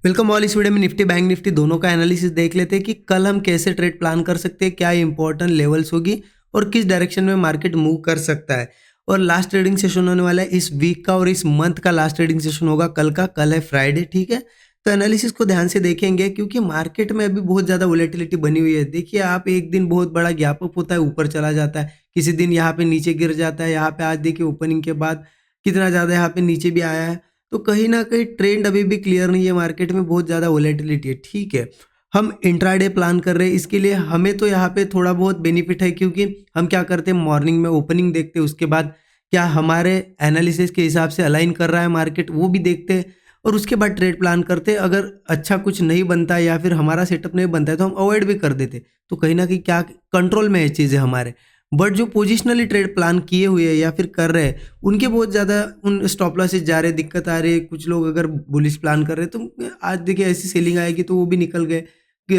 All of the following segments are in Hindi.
Welcome all. इस वीडियो में निफ्टी बैंक निफ्टी दोनों का एनालिसिस देख लेते हैं कि कल हम कैसे ट्रेड प्लान कर सकते हैं, क्या इंपॉर्टेंट लेवल्स होगी और किस डायरेक्शन में मार्केट मूव कर सकता है। और लास्ट ट्रेडिंग सेशन होने वाला है इस वीक का और इस मंथ का लास्ट ट्रेडिंग सेशन होगा कल का। कल है फ्राइडे, ठीक है। तो एनालिसिस को ध्यान से देखेंगे क्योंकि मार्केट में अभी बहुत ज़्यादा वोलेटिलिटी बनी हुई है। देखिए आप, एक दिन बहुत बड़ा गैप अप होता है, ऊपर चला जाता है, किसी दिन यहाँ पे नीचे गिर जाता है। यहाँ पे आज देखिए ओपनिंग के बाद कितना ज़्यादा यहाँ पे नीचे भी आया है। तो कहीं ना कहीं ट्रेंड अभी भी क्लियर नहीं है, मार्केट में बहुत ज़्यादा वोलेटिलिटी है, ठीक है। हम इंट्राडे प्लान कर रहे हैं, इसके लिए हमें तो यहाँ पे थोड़ा बहुत बेनिफिट है क्योंकि हम क्या करते हैं, मॉर्निंग में ओपनिंग देखते हैं, उसके बाद क्या हमारे एनालिसिस के हिसाब से अलाइन कर रहा है मार्केट वो भी देखते हैं और उसके बाद ट्रेड प्लान करते हैं। अगर अच्छा कुछ नहीं बनता है या फिर हमारा सेटअप नहीं बनता है तो हम अवॉइड भी कर देते। तो कहीं ना कहीं क्या कंट्रोल में है चीज़ें हमारे। बट जो पोजिशनली ट्रेड प्लान किए हुए हैं या फिर कर रहे हैं उनके बहुत ज़्यादा उन स्टॉप लॉसेस जा रहे, दिक्कत आ रही है। कुछ लोग अगर बुलिश प्लान कर रहे हैं तो आज देखिए ऐसी सेलिंग आएगी तो वो भी निकल गए।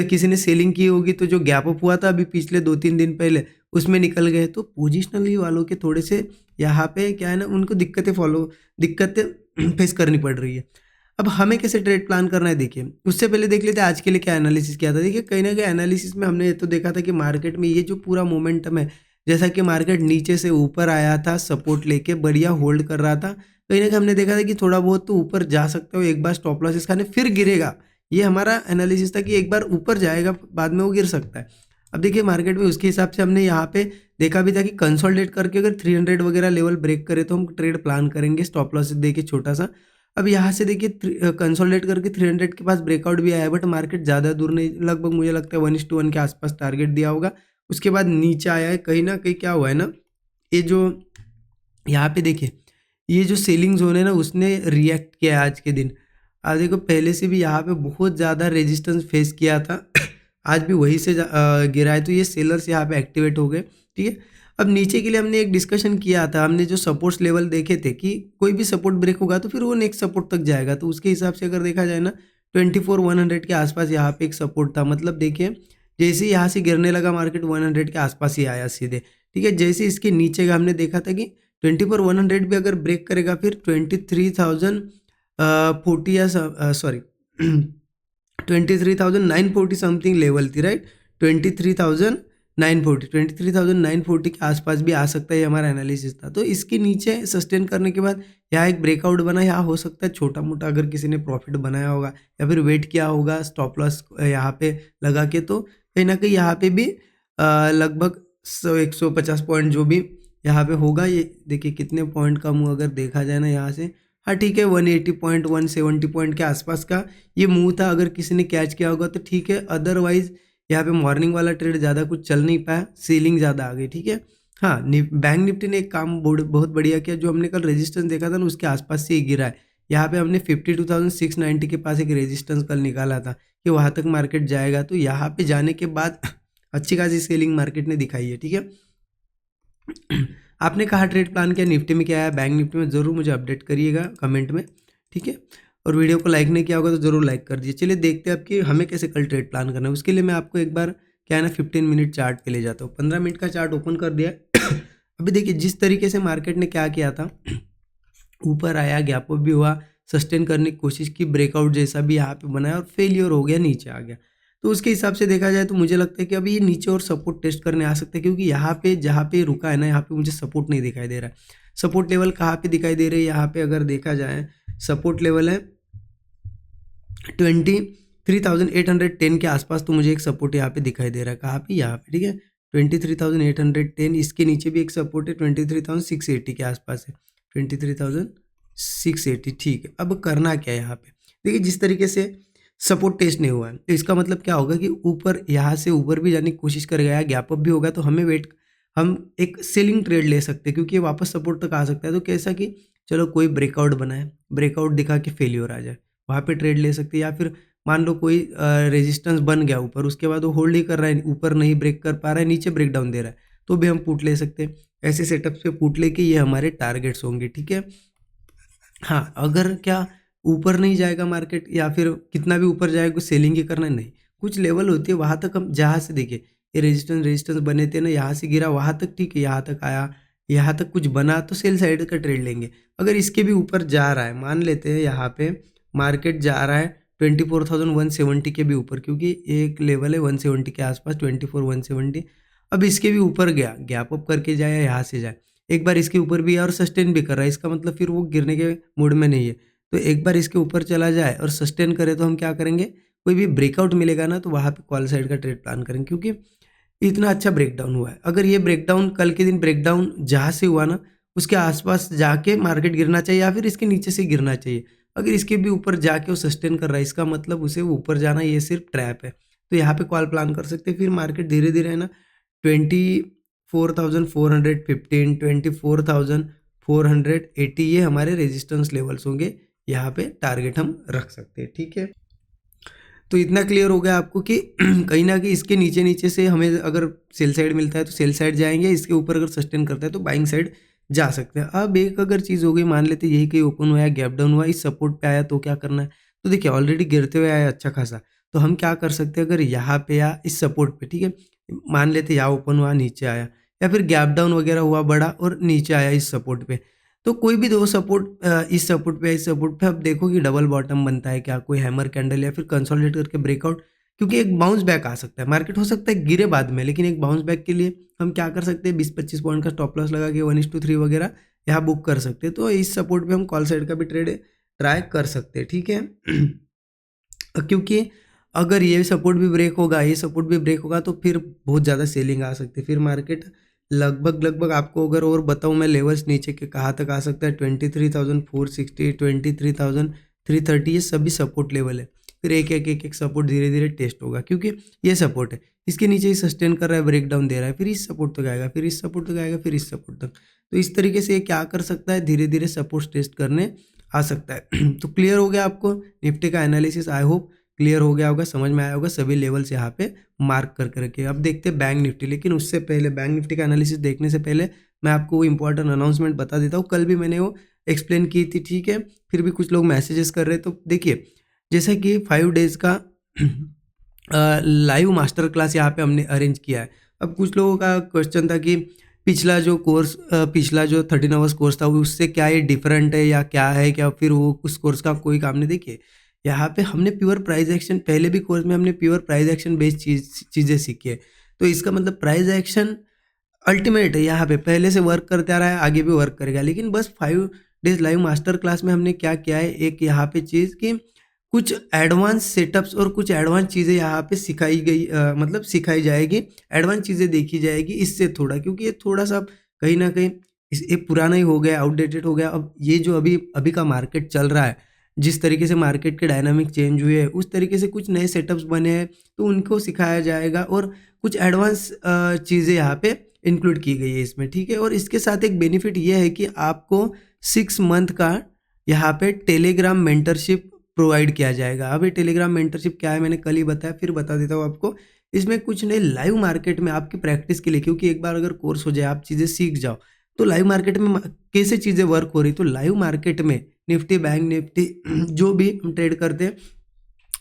किसी ने सेलिंग की होगी तो जो गैप अप हुआ था अभी पिछले 2-3 दिन पहले उसमें निकल गए। तो पोजिशनली वालों के थोड़े से यहाँ पे क्या है ना, उनको दिक्कतें फेस करनी पड़ रही है। अब हमें कैसे ट्रेड प्लान करना है, देखिए उससे पहले देख लेते हैं आज के लिए क्या एनालिसिस किया था। देखिए कहीं ना कहीं एनालिसिस में हमने ये तो देखा था कि मार्केट में ये जो पूरा मोमेंटम है, जैसा कि मार्केट नीचे से ऊपर आया था, सपोर्ट लेके बढ़िया होल्ड कर रहा था, कहीं ना कहीं हमने देखा था कि थोड़ा बहुत तो ऊपर जा सकते हो, एक बार स्टॉप लॉसेस खाने फिर गिरेगा। ये हमारा एनालिसिस था कि एक बार ऊपर जाएगा बाद में वो गिर सकता है। अब देखिए मार्केट में उसके हिसाब से हमने यहाँ पे देखा भी था कि कंसोलिडेट करके अगर 300 वगैरह लेवल ब्रेक करे तो हम ट्रेड प्लान करेंगे स्टॉप लॉसेस देके छोटा सा। अब यहाँ से देखिए कंसोलिडेट करके 300 के पास ब्रेकआउट भी आया है, बट मार्केट ज़्यादा दूर नहीं, लगभग मुझे लगता है 1:1 के आसपास टारगेट दिया होगा। उसके बाद नीचे आया है। कहीं ना कहीं क्या हुआ है ना, ये जो यहाँ पे देखिए ये जो सेलिंग जोन है ना उसने रिएक्ट किया है आज के दिन। आज देखो पहले से भी यहाँ पे बहुत ज़्यादा रेजिस्टेंस फेस किया था आज भी वहीं से गिरा है, तो ये सेलर्स यहाँ पे एक्टिवेट हो गए, ठीक है। अब नीचे के लिए हमने एक डिस्कशन किया था, हमने जो सपोर्ट्स लेवल देखे थे कि कोई भी सपोर्ट ब्रेक होगा तो फिर वो नेक्स्ट सपोर्ट तक जाएगा। तो उसके हिसाब से अगर देखा जाए ना 24,100 के आसपास यहाँ पे एक सपोर्ट था। मतलब देखिए जैसे ही यहाँ से गिरने लगा मार्केट 100 के आसपास ही आया सीधे, ठीक है। जैसे इसके नीचे का हमने देखा था कि 24,100 भी अगर ब्रेक करेगा फिर 23,040 या सॉरी 23,940 समथिंग लेवल थी, राइट। 23,940 के आसपास भी आ सकता है, ये हमारा एनालिसिस था। तो इसके नीचे सस्टेन करने के बाद यहाँ एक ब्रेकआउट बना, यहाँ हो सकता है छोटा मोटा अगर किसी ने प्रॉफिट बनाया होगा या फिर वेट किया होगा स्टॉप लॉस यहाँ पे लगा के, तो कहीं ना कहीं यहाँ पे भी लगभग 150 पॉइंट जो भी यहाँ पे होगा, ये देखिए कितने पॉइंट का मूव अगर देखा जाए ना यहाँ से, हाँ ठीक है 180 पॉइंट 170 पॉइंट के आसपास का ये मूव था। अगर किसी ने कैच किया होगा तो ठीक है, अदरवाइज यहाँ पे मॉर्निंग वाला ट्रेड ज़्यादा कुछ चल नहीं पाया, सीलिंग ज़्यादा आ गई, ठीक है। हाँ बैंक निफ्टी ने एक काम बहुत बढ़िया किया, जो हमने कल रेजिस्टेंस देखा था ना उसके आसपास से ही गिरा है। यहाँ पे हमने 52,690 के पास एक रेजिस्टेंस कल निकाला था कि वहाँ तक मार्केट जाएगा। तो यहाँ पे जाने के बाद अच्छी खासी सेलिंग मार्केट ने दिखाई है, ठीक है। आपने कहा ट्रेड प्लान किया, निफ्टी में क्या है, बैंक निफ्टी में, ज़रूर मुझे अपडेट करिएगा कमेंट में, ठीक है। और वीडियो को लाइक नहीं किया होगा तो ज़रूर लाइक कर दीजिए। चलिए देखते हैं अब कि हमें कैसे कल ट्रेड प्लान करना है। उसके लिए मैं आपको एक बार क्या है ना 15 मिनट चार्ट पे ले जाता हूँ। 15 मिनट का चार्ट ओपन कर दिया अभी देखिए जिस तरीके से मार्केट ने क्या किया था, ऊपर आया, गैप अप भी हुआ, सस्टेन करने की कोशिश की, ब्रेकआउट जैसा भी यहाँ पे बनाया और फेलियर हो गया, नीचे आ गया। तो उसके हिसाब से देखा जाए तो मुझे लगता है कि अभी ये नीचे और सपोर्ट टेस्ट करने आ सकते हैं, क्योंकि यहाँ पे जहाँ पे रुका है ना यहाँ पे मुझे सपोर्ट नहीं दिखाई दे रहा है। सपोर्ट लेवल कहाँ पे दिखाई दे रही है, यहाँ पे अगर देखा जाए सपोर्ट लेवल है 23,810 के आसपास। तो मुझे एक सपोर्ट यहाँ पे दिखाई दे रहा है, कहाँ पे, यहाँ पे, ठीक है 23,810। इसके नीचे भी एक सपोर्ट है 23,680 के आसपास है, 23,680, ठीक है। अब करना क्या है यहाँ पे, देखिए जिस तरीके से सपोर्ट टेस्ट नहीं हुआ है तो इसका मतलब क्या होगा कि ऊपर, यहाँ से ऊपर भी जाने की कोशिश करेगा, गैप अप भी होगा तो हम एक सेलिंग ट्रेड ले सकते हैं, क्योंकि ये वापस सपोर्ट तक आ सकता है। तो कैसा कि चलो कोई ब्रेकआउट बनाए, ब्रेकआउट दिखा के फेलियर आ जाए, वहाँ पे ट्रेड ले सकते हैं। या फिर मान लो कोई रेजिस्टेंस बन गया ऊपर, उसके बाद वो होल्ड ही कर रहा है, ऊपर नहीं ब्रेक कर पा रहा है, नीचे ब्रेक डाउन दे रहा है, तो भी हम पुट ले सकते हैं। ऐसे सेटअप पे पुट लेके ये हमारे टारगेट्स होंगे, ठीक है। हाँ अगर क्या ऊपर नहीं जाएगा मार्केट या फिर कितना भी ऊपर जाएगा, कुछ सेलिंग ही करना नहीं, कुछ लेवल होती है वहाँ तक हम, जहाँ से देखिए ये रेजिस्टेंस बने थे ना, यहाँ से गिरा वहाँ तक, ठीक है, यहाँ तक आया, यहाँ तक कुछ बना तो सेल साइड का ट्रेड लेंगे। अगर इसके भी ऊपर जा रहा है, मान लेते हैं यहाँ पे मार्केट जा रहा है 24,170 के भी ऊपर, क्योंकि एक लेवल है 170 के आसपास, 24,170। अब इसके भी ऊपर गया, गैप अप करके जाए या यहाँ से जाए, एक बार इसके ऊपर भी है और सस्टेन भी कर रहा है, इसका मतलब फिर वो गिरने के मूड में नहीं है। तो एक बार इसके ऊपर चला जाए और सस्टेन करे तो हम क्या करेंगे, कोई भी ब्रेकआउट मिलेगा ना तो वहाँ पे कॉल साइड का ट्रेड प्लान करेंगे, क्योंकि इतना अच्छा ब्रेकडाउन हुआ है। अगर ये ब्रेकडाउन कल के दिन ब्रेकडाउन जहाँ से हुआ ना उसके आसपास जाके मार्केट गिरना चाहिए या फिर इसके नीचे से गिरना चाहिए। अगर इसके भी ऊपर जाके वो सस्टेन कर रहा है, इसका मतलब उसे ऊपर जाना ये सिर्फ ट्रैप है। तो यहाँ पे कॉल प्लान कर सकते हैं। फिर मार्केट धीरे धीरे है ना 24,415, 24,480 ये हमारे रेजिस्टेंस लेवल्स होंगे, यहाँ पे टारगेट हम रख सकते हैं। ठीक है, तो इतना क्लियर हो गया आपको कि कहीं ना कहीं इसके नीचे नीचे से हमें अगर सेल साइड मिलता है तो सेल साइड जाएंगे, इसके ऊपर अगर सस्टेन करता है तो बाइंग साइड जा सकते हैं। अब एक अगर चीज़ हो गई, मान लेते यही कहीं ओपन हुआ, गैप डाउन हुआ, इस सपोर्ट पे आया तो क्या करना है। तो देखिए ऑलरेडी गिरते हुए आया अच्छा खासा, तो हम क्या कर सकते हैं, अगर यहाँ पे या इस सपोर्ट पे, ठीक है, मान लेते यहाँ ओपन हुआ नीचे आया, या फिर गैप डाउन वगैरह हुआ बड़ा और नीचे आया इस सपोर्ट पे, तो कोई भी दो सपोर्ट, इस सपोर्ट पे इस सपोर्ट पे, अब देखो कि डबल बॉटम बनता है क्या, कोई हैमर कैंडल या फिर कंसोलिडेट करके ब्रेकआउट, क्योंकि एक बाउंस बैक आ सकता है। मार्केट हो सकता है गिरे बाद में, लेकिन एक बाउंस बैक के लिए हम क्या कर सकते हैं, 20-25 पॉइंट का स्टॉप लॉस लगा के 1:3 वगैरह यहाँ बुक कर सकते हैं। तो इस सपोर्ट पे हम कॉल साइड का भी ट्रेड ट्राई कर सकते हैं। ठीक है क्योंकि अगर ये सपोर्ट भी ब्रेक होगा, ये सपोर्ट भी ब्रेक होगा, तो फिर बहुत ज़्यादा सेलिंग आ सकती है। फिर मार्केट लगभग आपको अगर और बताऊं मैं, लेवल्स नीचे के कहाँ तक आ सकता है, 23,460, 23,330, ये सभी सपोर्ट लेवल है। फिर एक सपोर्ट धीरे धीरे टेस्ट होगा, क्योंकि ये सपोर्ट है, इसके नीचे ही सस्टेन कर रहा है, ब्रेक डाउन दे रहा है, फिर इस सपोर्ट तक आएगा, फिर इस सपोर्ट तक आएगा, फिर इस सपोर्ट तक। तो इस तरीके से ये क्या कर सकता है, धीरे धीरे सपोर्ट टेस्ट करने आ सकता है। तो क्लियर हो गया आपको निफ्टी का एनालिसिस, आई होप क्लियर हो गया होगा, समझ में आया होगा। सभी लेवल्स यहाँ पे मार्क करके रखिए। अब देखते हैं बैंक निफ्टी, लेकिन उससे पहले बैंक निफ्टी का एनालिसिस देखने से पहले मैं आपको वो इंपॉर्टेंट अनाउंसमेंट बता देता हूँ। कल भी मैंने वो एक्सप्लेन की थी, ठीक है, फिर भी कुछ लोग मैसेजेस कर रहे हैं। तो देखिए जैसे कि 5 डेज का लाइव मास्टर क्लास यहाँ पे हमने अरेंज किया है। अब कुछ लोगों का क्वेश्चन था कि पिछला जो 13 आवर्स कोर्स था उससे क्या ये डिफरेंट है या क्या है, क्या फिर वो उस कोर्स का कोई काम नहीं। देखिए यहाँ पे हमने प्योर प्राइस एक्शन, पहले भी कोर्स में हमने प्योर प्राइस एक्शन बेस्ड चीज़ें सीखी है। तो इसका मतलब प्राइस एक्शन अल्टीमेट है, यहाँ पे पहले से वर्क करते आ रहा है, आगे भी वर्क करेगा। लेकिन बस 5 डेज लाइव मास्टर क्लास में हमने क्या किया है, एक यहाँ पे चीज़ कि कुछ एडवांस सेटअप्स और कुछ एडवांस चीज़ें यहाँ पे सिखाई गई, मतलब सिखाई जाएगी, एडवांस चीज़ें देखी जाएगी इससे थोड़ा, क्योंकि ये थोड़ा सा कहीं ना कहीं ये पुराना ही हो गया, आउटडेटेड हो गया। अब ये जो अभी अभी का मार्केट चल रहा है, जिस तरीके से मार्केट के डायनामिक चेंज हुए हैं, उस तरीके से कुछ नए सेटअप्स बने हैं, तो उनको सिखाया जाएगा और कुछ एडवांस चीज़ें यहाँ पे इंक्लूड की गई है इसमें। ठीक है, और इसके साथ एक बेनिफिट ये है कि आपको 6 मंथ का यहाँ पे टेलीग्राम मेंटरशिप प्रोवाइड किया जाएगा। अब ये टेलीग्राम मेंटरशिप क्या है मैंने कल ही बताया, फिर बता देता हूँ आपको। इसमें कुछ नहीं, लाइव मार्केट में आपकी प्रैक्टिस के लिए, क्योंकि एक बार अगर कोर्स हो जाए, आप चीज़ें सीख जाओ, तो लाइव मार्केट में कैसे चीज़ें वर्क हो रही, तो लाइव मार्केट में निफ्टी, बैंक निफ्टी जो भी हम ट्रेड करते हैं,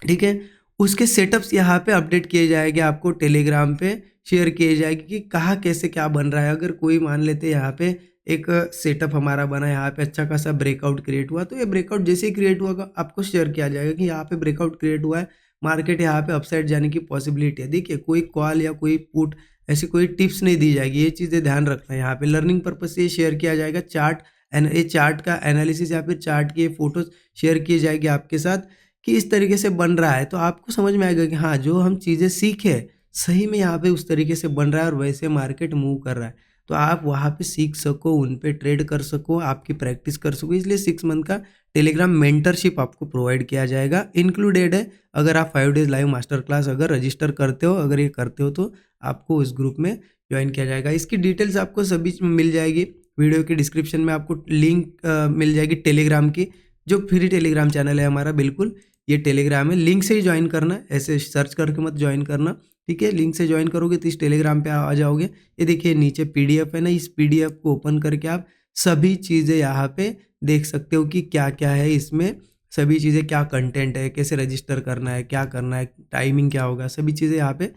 ठीक है, उसके सेटअप्स यहाँ पे अपडेट किए जाएंगे, आपको टेलीग्राम पे शेयर किए जाएंगे कि कहाँ कैसे क्या बन रहा है। अगर कोई मान लेते हैं यहाँ पे एक सेटअप हमारा बना, यहाँ पे अच्छा खासा ब्रेकआउट क्रिएट हुआ, तो ये ब्रेकआउट जैसे ही क्रिएट हुआ आपको शेयर किया जाएगा कि यहाँ पे ब्रेकआउट क्रिएट हुआ है, मार्केट यहाँ पे अपसाइड जाने की पॉसिबिलिटी है। देखिए कोई कॉल या कोई पुट ऐसी कोई टिप्स नहीं दी जाएगी, ये चीज़ें ध्यान रखना है। यहाँ पे लर्निंग पर्पज से शेयर किया जाएगा चार्ट, ये चार्ट का एनालिसिस या फिर चार्ट की फोटोज शेयर की जाएगी आपके साथ कि इस तरीके से बन रहा है, तो आपको समझ में आएगा कि हाँ जो हम चीज़ें सीखे सही में यहाँ पे उस तरीके से बन रहा है और वैसे मार्केट मूव कर रहा है। तो आप वहाँ पे सीख सको, उन पे ट्रेड कर सको, आपकी प्रैक्टिस कर सको, इसलिए 6 मंथ का टेलीग्राम मेंटरशिप आपको प्रोवाइड किया जाएगा। इंक्लूडेड है अगर आप 5 डेज लाइव मास्टर क्लास अगर रजिस्टर करते हो, अगर ये करते हो तो आपको इस ग्रुप में ज्वाइन किया जाएगा। इसकी डिटेल्स आपको सभी मिल जाएगी, वीडियो के डिस्क्रिप्शन में आपको लिंक मिल जाएगी टेलीग्राम की, जो फ्री टेलीग्राम चैनल है हमारा, बिल्कुल ये टेलीग्राम है, लिंक से ही ज्वाइन करना, ऐसे सर्च करके मत ज्वाइन करना, ठीक है। लिंक से ज्वाइन करोगे तो इस टेलीग्राम पे आ जाओगे। ये देखिए नीचे पीडीएफ है ना, इस पीडीएफ को ओपन करके आप सभी चीज़ें यहाँ पे देख सकते हो कि क्या क्या है इसमें, सभी चीज़ें क्या कंटेंट है, कैसे रजिस्टर करना है, क्या करना है, टाइमिंग क्या होगा, सभी चीज़ें यहाँ पे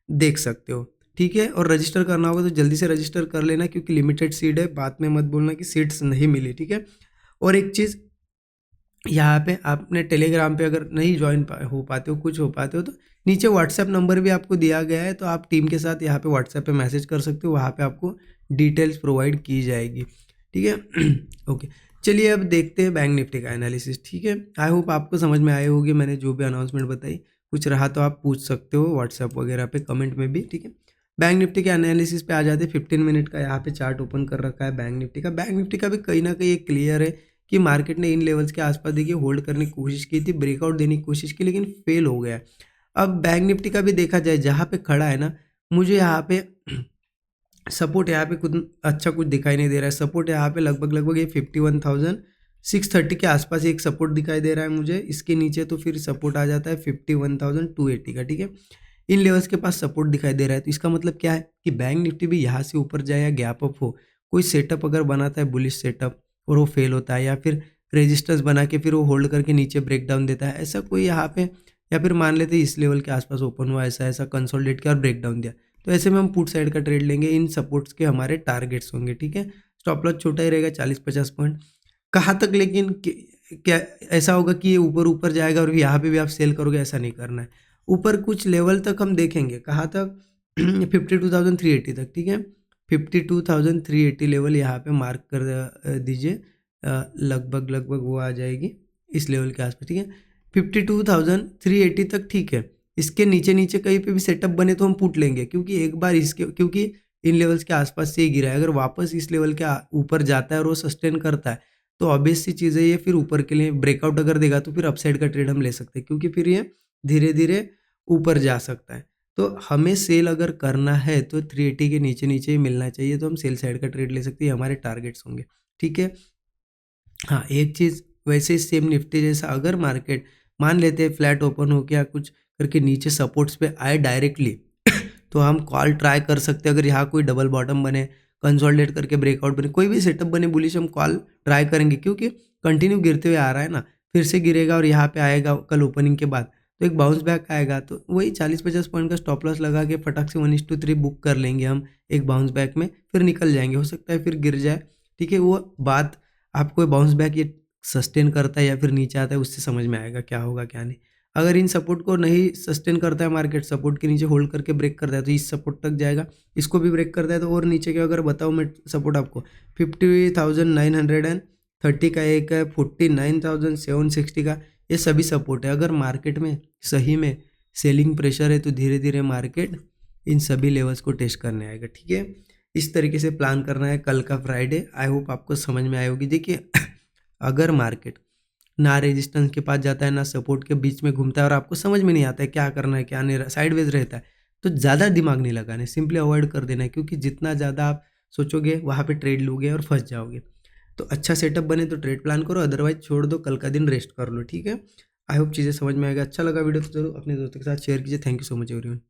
देख सकते हो, ठीक है। और रजिस्टर करना होगा तो जल्दी से रजिस्टर कर लेना, क्योंकि लिमिटेड सीट है, बाद में मत बोलना कि सीट्स नहीं मिली, ठीक है। और एक चीज़ यहाँ पे आपने टेलीग्राम पे अगर नहीं ज्वाइन हो पाते हो, कुछ हो पाते हो, तो नीचे व्हाट्सएप नंबर भी आपको दिया गया है, तो आप टीम के साथ यहाँ पे व्हाट्सएप पे मैसेज कर सकते हो, वहाँ पे आपको डिटेल्स प्रोवाइड की जाएगी। ठीक है। ओके, चलिए अब देखते हैं बैंक निफ्टी का एनालिसिस। ठीक है, आई होप आपको समझ में आए होगी, मैंने जो भी अनाउंसमेंट बताई। कुछ रहा तो आप पूछ सकते हो व्हाट्सएप वगैरह पे, कमेंट में भी। ठीक है, बैंक निफ्टी के एनालिसिस पे आ जाते हैं। 15 मिनट का यहाँ पे चार्ट ओपन कर रखा है बैंक निफ्टी का। बैंक निफ्टी का भी कहीं ना कहीं एक क्लियर है कि मार्केट ने इन लेवल्स के आसपास देखिए होल्ड करने की कोशिश की थी, ब्रेकआउट देने की कोशिश की, लेकिन फेल हो गया। अब बैंक निफ्टी का भी देखा जाए, जहाँ पे खड़ा है ना, मुझे यहाँ पे सपोर्ट यहाँ पे कुछ अच्छा कुछ दिखाई नहीं दे रहा है। सपोर्ट यहाँ पे लगभग लगभग ये 51,630 के आसपास एक सपोर्ट दिखाई दे रहा है मुझे। इसके नीचे तो फिर सपोर्ट आ जाता है 51,280 का। ठीक है, इन लेवल्स के पास सपोर्ट दिखाई दे रहा है, तो इसका मतलब क्या है कि बैंक निफ्टी भी यहाँ से ऊपर जाए या गैप अप हो, कोई सेटअप अगर बनाता है बुलिश सेटअप और वो फेल होता है, या फिर रेजिस्टेंस बना के फिर वो होल्ड करके नीचे ब्रेक डाउन देता है, ऐसा कोई यहाँ पे, या फिर मान लेते हैं इस लेवल के आसपास ओपन हुआ, ऐसा ऐसा कंसोलिडेट किया और ब्रेक डाउन दिया, तो ऐसे में हम पुट साइड का ट्रेड लेंगे। इन सपोर्ट्स के हमारे टारगेट्स होंगे। ठीक है, स्टॉप लॉस छोटा ही रहेगा, 40-50 पॉइंट। कहाँ तक, लेकिन क्या ऐसा होगा कि ये ऊपर ऊपर जाएगा और यहाँ पे भी आप सेल करोगे, ऐसा नहीं करना है। ऊपर कुछ लेवल तक हम देखेंगे, कहाँ तक 52,380 तक। ठीक है, 52,380 लेवल यहाँ पे मार्क कर दीजिए। लगभग लगभग वो आ जाएगी इस लेवल के आसपास। ठीक है, 52,380 तक। ठीक है, इसके नीचे नीचे कहीं पे भी सेटअप बने तो हम पुट लेंगे, क्योंकि एक बार इसके, क्योंकि इन लेवल्स के आसपास से ही गिरा है, अगर वापस इस लेवल के ऊपर जाता है और वो सस्टेन करता है, तो ऑब्वियस सी चीज़ है ये फिर ऊपर के लिए ब्रेकआउट अगर देगा तो फिर अपसाइड का ट्रेड हम ले सकते हैं, क्योंकि फिर ये धीरे धीरे ऊपर जा सकता है। तो हमें सेल अगर करना है तो 380 के नीचे नीचे ही मिलना चाहिए, तो हम सेल साइड का ट्रेड ले सकते हैं, हमारे टारगेट्स होंगे। ठीक है, हाँ, एक चीज़ वैसे सेम निफ्टी जैसा अगर मार्केट मान लेते हैं फ्लैट ओपन हो गया कुछ करके नीचे सपोर्ट्स पे आए डायरेक्टली, तो हम कॉल ट्राई कर सकते हैं। अगर यहाँ कोई डबल बॉटम बने, कंसोलिडेट करके ब्रेकआउट बने, कोई भी सेटअप बने बुलिश, हम कॉल ट्राई करेंगे, क्योंकि कंटिन्यू गिरते हुए आ रहा है ना, फिर से गिरेगा और यहाँ पे आएगा कल ओपनिंग के बाद, तो एक बाउंस बैक आएगा, तो वही 40-50 पॉइंट का स्टॉप लॉस लगा के फटाक से 1:3 बुक कर लेंगे हम एक बाउंस बैक में, फिर निकल जाएंगे। हो सकता है फिर गिर जाए। ठीक है, वो बात आपको बाउंस बैक ये सस्टेन करता है या फिर नीचे आता है, उससे समझ में आएगा क्या होगा क्या नहीं। अगर इन सपोर्ट को नहीं सस्टेन करता है मार्केट, सपोर्ट के नीचे होल्ड करके ब्रेक करता है, तो इस सपोर्ट तक जाएगा। इसको भी ब्रेक करता है तो और नीचे के अगर बताऊँ मैं सपोर्ट आपको, 50,930 का एक है, 49,760 का, ये सभी सपोर्ट है। अगर मार्केट में सही में सेलिंग प्रेशर है तो धीरे धीरे मार्केट इन सभी लेवल्स को टेस्ट करने आएगा। ठीक है, इस तरीके से प्लान करना है कल का फ्राइडे। आई होप आपको समझ में आए होगी। देखिए अगर मार्केट ना रेजिस्टेंस के पास जाता है, ना सपोर्ट के बीच में घूमता है, और आपको समझ में नहीं आता है क्या करना है क्या नहीं, साइडवेज रहता है, तो ज़्यादा दिमाग नहीं लगाना है, सिंपली अवॉइड कर देना है, क्योंकि जितना ज़्यादा आप सोचोगे वहाँ पे ट्रेड लोगे और फंस जाओगे। तो अच्छा सेटअप बने तो ट्रेड प्लान करो, अदरवाइज छोड़ दो, कल का दिन रेस्ट कर लो। ठीक है, आई होप चीज़ें समझ में आएगा। अच्छा लगा वीडियो तो जरूर अपने दोस्तों के साथ शेयर कीजिए। Thank you so much everyone.